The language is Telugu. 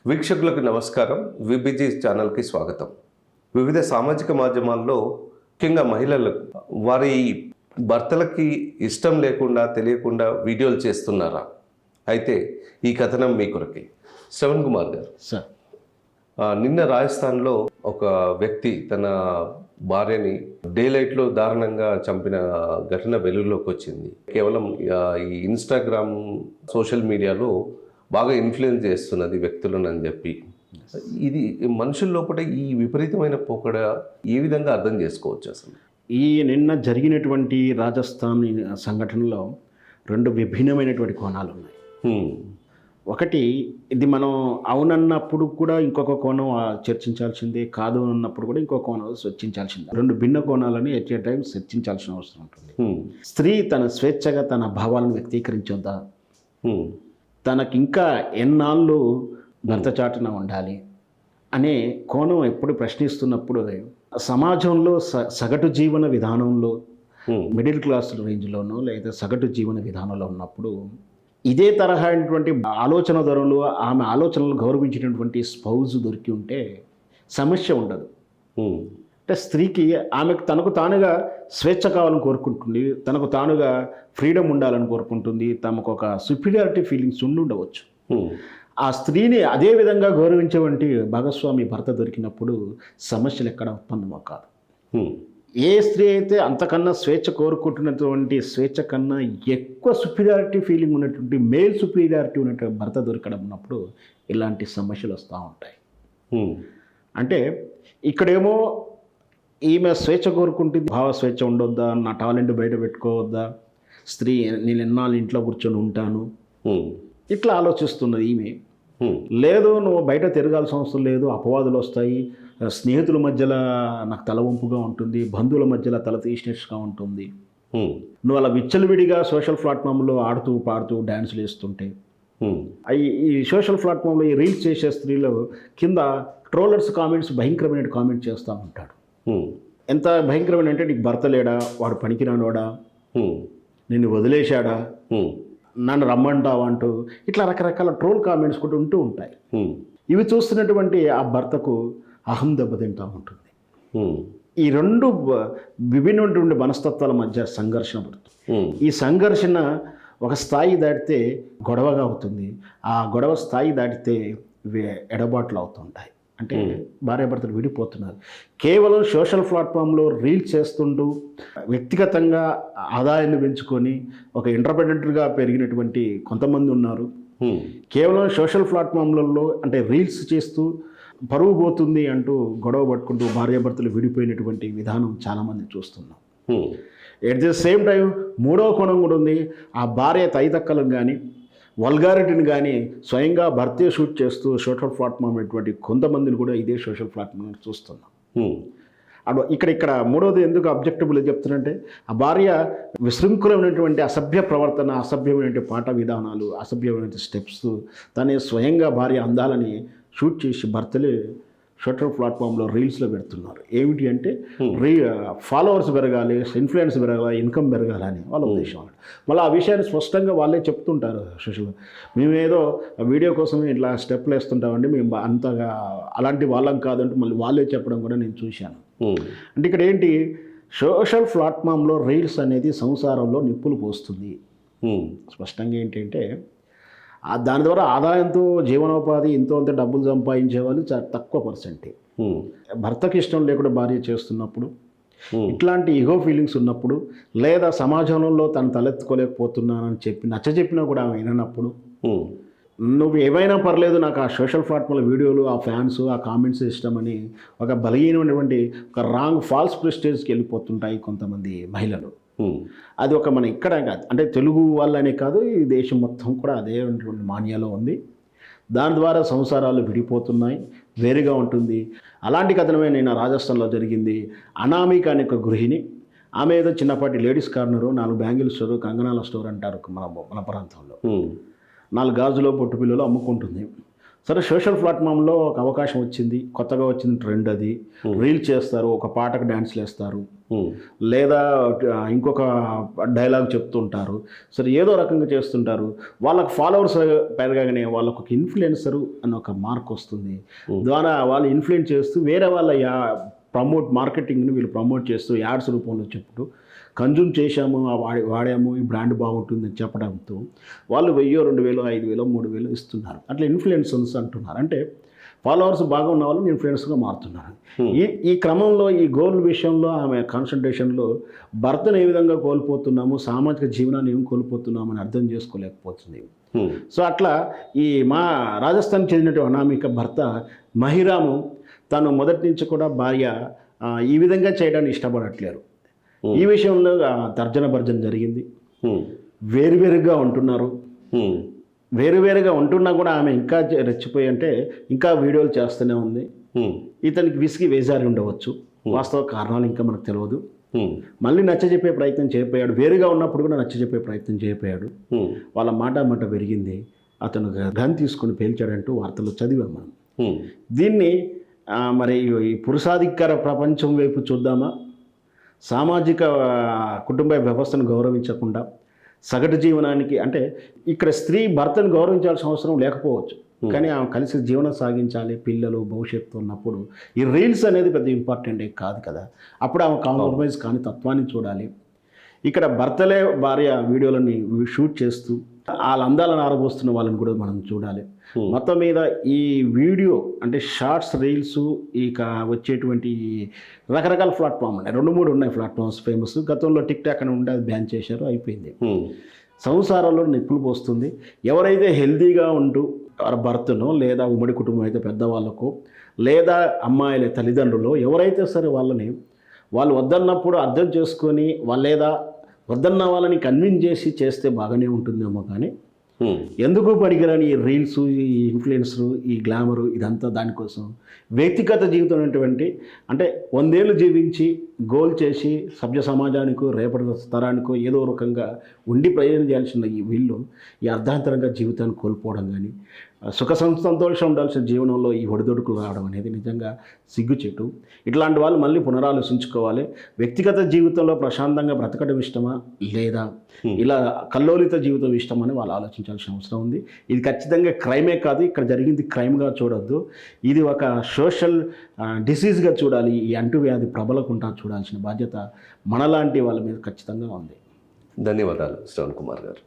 వీక్షకులకు నమస్కారం. విబిజీ ఛానల్కి స్వాగతం. వివిధ సామాజిక మాధ్యమాల్లో ముఖ్యంగా మహిళలకు వారి భర్తలకి ఇష్టం లేకుండా తెలియకుండా వీడియోలు చేస్తున్నారా? అయితే ఈ కథనం మీ కొరకే. శ్రవణ్ కుమార్ గారు సార్, నిన్న రాజస్థాన్లో ఒక వ్యక్తి తన భార్యని డే లైట్లో దారుణంగా చంపిన ఘటన వెలుగులోకి వచ్చింది. కేవలం ఈ ఇన్స్టాగ్రామ్ సోషల్ మీడియాలో బాగా ఇన్ఫ్లుయెన్స్ చేస్తున్నది వ్యక్తులను అని చెప్పి, ఇది మనుషుల లోపల ఈ విపరీతమైన పోకడ ఏ విధంగా అర్థం చేసుకోవచ్చు అసలు? ఈ నిన్న జరిగినటువంటి రాజస్థాన్ సంఘటనలో రెండు విభిన్నమైనటువంటి కోణాలు ఉన్నాయి. ఒకటి, ఇది మనం అవునన్నప్పుడు కూడా ఇంకొక కోణం చర్చించాల్సిందే, కాదు అన్నప్పుడు కూడా ఇంకొక కోణం చర్చించాల్సిందే. రెండు భిన్న కోణాలని ఎట్ ఏ టైం చర్చించాల్సిన అవసరం ఉంటుంది. స్త్రీ తన స్వేచ్ఛగా తన భావాలను వ్యక్తీకరించొద్దా, తనకి ఇంకా ఎన్నాళ్ళు భర్త చాటున ఉండాలి అనే కోణం ఎప్పుడు ప్రశ్నిస్తున్నప్పుడు, సమాజంలో సగటు జీవన విధానంలో మిడిల్ క్లాస్ రేంజ్లోనో లేదా సగటు జీవన విధానంలో ఉన్నప్పుడు ఇదే తరహా అయినటువంటి ఆలోచన ధరలు, ఆమె ఆలోచనలు గౌరవించినటువంటి స్పౌజ్ దొరికి ఉంటే సమస్య ఉండదు. అంటే స్త్రీకి ఆమెకు తనకు తానుగా స్వేచ్ఛ కావాలని కోరుకుంటుంది, తనకు తానుగా ఫ్రీడమ్ ఉండాలని కోరుకుంటుంది, తమకు ఒక సుపీరియారిటీ ఫీలింగ్స్ ఉండవచ్చు. ఆ స్త్రీని అదే విధంగా గౌరవించేవంటి భాగస్వామి భర్త దొరికినప్పుడు సమస్యలు ఎక్కడ ఉత్పన్నమో కాదు. ఏ స్త్రీ అయితే అంతకన్నా స్వేచ్ఛ కోరుకుంటున్నటువంటి స్వేచ్ఛ కన్నా ఎక్కువ సుపీరియారిటీ ఫీలింగ్ ఉన్నటువంటి మేల్ సుపీరియారిటీ ఉన్నటువంటి భర్త దొరకడం ఉన్నప్పుడు ఇలాంటి సమస్యలు వస్తూ ఉంటాయి. అంటే ఇక్కడేమో ఈమె స్వేచ్ఛ కోరుకుంటుంది, భావ స్వేచ్ఛ ఉండొద్దా, నా టాలెంట్ బయట పెట్టుకోవద్దా, స్త్రీ నేను ఎన్నాళ్ళు ఇంట్లో కూర్చొని ఉంటాను ఇట్లా ఆలోచిస్తున్నది ఈమె. లేదు, నువ్వు బయట తిరగాల్సిన అవసరం లేదు, అపవాదులు వస్తాయి, స్నేహితుల మధ్యలో నాకు తలవంపుగా ఉంటుంది, బంధువుల మధ్యలో తల తీసినట్టుగా ఉంటుంది, నువ్వు అలా విచ్చలవిడిగా సోషల్ ప్లాట్ఫామ్లో ఆడుతూ పాడుతూ డ్యాన్సులు వేస్తుంటే, ఈ సోషల్ ప్లాట్ఫామ్లో ఈ రీల్స్ చేసే స్త్రీలు కింద ట్రోలర్స్ కామెంట్స్ భయంకరమైన కామెంట్ చేస్తూ ఉంటాడు. ఎంత భయంకరమైన అంటే, నీకు భర్త లేడా, వాడు పనికిరానోడా, నిన్ను వదిలేశాడా, నన్ను రమ్మంటావా అంటూ ఇట్లా రకరకాల ట్రోల్ కామెంట్స్ కూడా ఉంటూ ఉంటాయి. ఇవి చూస్తున్నటువంటి ఆ భర్తకు అహం దెబ్బతింటూ ఉంటుంది. ఈ రెండు విభిన్నటువంటి మనస్తత్వాల మధ్య సంఘర్షణ పడుతుంది. ఈ సంఘర్షణ ఒక స్థాయి దాటితే గొడవగా అవుతుంది, ఆ గొడవ స్థాయి దాటితే ఎడబాట్లు అవుతుంటాయి. అంటే భార్యాభర్తలు విడిపోతున్నారు. కేవలం సోషల్ ప్లాట్ఫామ్లో రీల్స్ చేస్తుంటూ వ్యక్తిగతంగా ఆదాయాన్ని పెంచుకొని ఒక ఇండిపెండెంట్గా పెరిగినటువంటి కొంతమంది ఉన్నారు. కేవలం సోషల్ ప్లాట్ఫామ్లలో అంటే రీల్స్ చేస్తూ పరువు పోతుంది అంటూ గొడవ పట్టుకుంటూ భార్యాభర్తలు విడిపోయినటువంటి విధానం చాలామంది చూస్తున్నాం. ఎట్ ది సేమ్ టైం మూడవ కోణం కూడా ఉంది. ఆ భార్య తైతక్కలను కానీ వల్గారిటీని కానీ స్వయంగా భర్తే షూట్ చేస్తూ సోషల్ ప్లాట్ఫామ్ అనేటువంటి కొంతమందిని కూడా ఇదే సోషల్ ప్లాట్ఫామ్ చూస్తున్నాం. ఇక్కడ మూడవది ఎందుకు అబ్జెక్టబుల్ చెప్తున్నానంటే, ఆ భార్య విశృంఖలమైనటువంటి అసభ్య ప్రవర్తన, అసభ్యమైనటువంటి పాట విధానాలు, అసభ్యమైన స్టెప్స్ తనే స్వయంగా భార్య అందాలని షూట్ చేసి భర్తలే సోషల్ ప్లాట్ఫామ్లో రీల్స్లో పెడుతున్నారు. ఏమిటి అంటే ఫాలోవర్స్ పెరగాలి, ఇన్ఫ్లుయెన్స్ పెరగాలి, ఇన్కమ్ పెరగాలని వాళ్ళ ఉద్దేశం. మళ్ళీ ఆ విషయాన్ని స్పష్టంగా వాళ్ళే చెప్తుంటారు సోషల్. మేమేదో వీడియో కోసమే ఇట్లా స్టెప్లు వేస్తుంటామండి, మేము అంతగా అలాంటి వాళ్ళం కాదంటే మళ్ళీ వాళ్ళే చెప్పడం కూడా నేను చూశాను. అంటే ఇక్కడ ఏంటి, సోషల్ ప్లాట్ఫామ్లో రీల్స్ అనేది సంసారంలో నిప్పులు పోస్తుంది. స్పష్టంగా ఏంటంటే దాని ద్వారా ఆదాయంతో జీవనోపాధి ఎంతో అంత డబ్బులు సంపాదించే వాళ్ళు చాలా తక్కువ పర్సెంటే. భర్తకి ఇష్టం లేకుండా భార్య చేస్తున్నప్పుడు, ఇట్లాంటి ఈగో ఫీలింగ్స్ ఉన్నప్పుడు, లేదా సమాజంలో తను తలెత్తుకోలేకపోతున్నానని చెప్పి నచ్చజెప్పినా కూడా ఆమె విననప్పుడు, నువ్వు ఏమైనా పర్లేదు నాకు ఆ సోషల్ ప్లాట్ఫామ్లో వీడియోలు, ఆ ఫ్యాన్స్, ఆ కామెంట్స్ ఇష్టమని ఒక బలహీనమైనటువంటి ఒక రాంగ్ ఫాల్స్ ప్రెస్టేజ్కి వెళ్ళిపోతుంటాయి కొంతమంది మహిళలు. అది ఒక మన ఇక్కడ కాదు, అంటే తెలుగు వాళ్ళనే కాదు, ఈ దేశం మొత్తం కూడా అదే మాన్యాలో ఉంది. దాని ద్వారా సంసారాలు విడిపోతున్నాయి, వేరుగా ఉంటుంది. అలాంటి కథనమే నేను రాజస్థాన్లో జరిగింది. అనామిక అనే ఒక గృహిణి, ఆమె ఏదో చిన్నపాటి లేడీస్ కార్నరు, 4 బ్యాంగిల్ స్టోరు, కంగనాల స్టోర్ అంటారు మన ప్రాంతంలో, 4 గాజులో పొట్టు పిల్లలు అమ్ముకుంటుంది. సరే సోషల్ ప్లాట్ఫామ్లో ఒక అవకాశం వచ్చింది, కొత్తగా వచ్చిన ట్రెండ్ అది. రీల్ చేస్తారు, ఒక పాటకు డ్యాన్స్లు వేస్తారు, లేదా ఇంకొక డైలాగ్ చెప్తుంటారు. సరే ఏదో రకంగా చేస్తుంటారు. వాళ్ళకు ఫాలోవర్స్ పెరగగానే వాళ్ళకు ఒక ఇన్ఫ్లుయెన్సరు అని ఒక మార్క్ వస్తుంది. ద్వారా వాళ్ళు ఇన్ఫ్లుయెన్స్ చేస్తూ వేరే వాళ్ళ మార్కెటింగ్ని వీళ్ళు ప్రమోట్ చేస్తూ యాడ్స్ రూపంలో చెప్తూ కన్జ్యూమ్ చేశాము, వాడాము, ఈ బ్రాండ్ బాగుంటుందని చెప్పడంతో వాళ్ళు 1000, 2000, 5000, 3000 ఇస్తున్నారు. అట్లా ఇన్ఫ్లుయెన్సర్స్ అంటున్నారు. అంటే ఫాలోవర్స్ బాగా ఉన్న వాళ్ళని ఇన్ఫ్లుయెన్స్గా మారుతున్నారు. ఈ క్రమంలో ఈ గోల్ విషయంలో ఆమె కాన్సన్ట్రేషన్లో భర్తను ఏ విధంగా కోల్పోతున్నాము, సామాజిక జీవనాన్ని ఏం కోల్పోతున్నాము అని అర్థం చేసుకోలేకపోతుంది. సో అట్లా ఈ మా రాజస్థాన్ చెందినటువంటి అనామిక భర్త మహిరాము తను మొదటి నుంచి కూడా భార్య ఈ విధంగా చేయడానికి ఇష్టపడట్లేరు. ఈ విషయంలో తర్జన భర్జన జరిగింది. వేరువేరుగా ఉంటున్నారు. వేరువేరుగా ఉంటున్నా కూడా ఆమె ఇంకా రెచ్చిపోయి అంటే ఇంకా వీడియోలు చేస్తూనే ఉంది. ఇతనికి విసిగి వేసారి ఉండవచ్చు. వాస్తవ కారణాలు ఇంకా మనకు తెలియదు. మళ్ళీ నచ్చజెప్పే ప్రయత్నం చేయకపోయాడు. వేరుగా ఉన్నప్పుడు కూడా నచ్చజెప్పే ప్రయత్నం చేయకపోయాడు. వాళ్ళ మాట పెరిగింది. అతను గన్ తీసుకుని పేల్చాడంటూ వార్తలు చదివాం మనం. దీన్ని మరి ఈ పురుషాధికార ప్రపంచం వైపు చూద్దామా, సామాజిక కుటుంబ వ్యవస్థను గౌరవించకుండా సగటు జీవనానికి, అంటే ఇక్కడ స్త్రీ భర్తను గౌరవించాల్సిన అవసరం లేకపోవచ్చు, కానీ ఆమె కలిసి జీవనం సాగించాలి, పిల్లలు భవిష్యత్తు ఉన్నప్పుడు ఈ రీల్స్ అనేది పెద్ద ఇంపార్టెంట్ కాదు కదా. అప్పుడు ఆమె కాంప్రమైజ్ కాని తత్వాన్ని చూడాలి. ఇక్కడ భర్తలే భార్య వీడియోలని షూట్ చేస్తూ వాళ్ళ అందాలను ఆరబోస్తున్న వాళ్ళని కూడా మనం చూడాలి. మొత్తం మీద ఈ వీడియో అంటే షార్ట్స్, రీల్స్, ఇక వచ్చేటువంటి రకరకాల ప్లాట్ఫామ్ ఉన్నాయి. 2-3 ఉన్నాయి ప్లాట్ఫామ్స్ ఫేమస్. గతంలో టిక్ టాక్ అని ఉంటే అది బ్యాన్ చేశారు, అయిపోయింది. సంసారాల్లో నిప్పులు పోస్తుంది. ఎవరైతే హెల్తీగా ఉంటూ భర్తను లేదా ఉమ్మడి కుటుంబం అయితే పెద్దవాళ్ళకు లేదా అమ్మాయిల తల్లిదండ్రులు ఎవరైతే సరే వాళ్ళు వద్దన్నప్పుడు అర్థం చేసుకొని లేదా వద్దన్న వాళ్ళని కన్విన్స్ చేసి చేస్తే బాగానే ఉంటుందేమో, కానీ ఎందుకు పనికిరాని ఈ రీల్స్, ఈ ఇన్ఫ్లుయెన్సరు, ఈ గ్లామరు, ఇదంతా దానికోసం వ్యక్తిగత జీవితం అనేటువంటి అంటే 100 ఏళ్ళు జీవించి గోల్ చేసి సభ్య సమాజానికో రేపటి తరానికో ఏదో రకంగా ఉండి ప్రయోజనం చేయాల్సిన ఈ వీళ్ళు ఈ అర్ధాంతరంగా జీవితాన్ని కోల్పోవడం కానీ, సుఖ సంతోషం ఉండాల్సిన జీవనంలో ఈ ఒడిదొడుకులు రావడం అనేది నిజంగా సిగ్గుచేటు. ఇట్లాంటి వాళ్ళు మళ్ళీ పునరాలోచించుకోవాలి. వ్యక్తిగత జీవితంలో ప్రశాంతంగా బ్రతకడం ఇష్టమా లేదా ఇలా కల్లోలిత జీవితం ఇష్టమని వాళ్ళు ఆలోచించాల్సిన అవసరం ఉంది. ఇది ఖచ్చితంగా క్రైమే కాదు. ఇక్కడ జరిగింది క్రైమ్గా చూడొద్దు. ఇది ఒక సోషల్ డిసీజ్గా చూడాలి. ఈ అంటువ్యాధి ప్రబలకుండా చూడాల్సిన బాధ్యత మనలాంటి వాళ్ళ మీద ఖచ్చితంగా ఉంది. ధన్యవాదాలు శ్రవణ్ కుమార్ గారు.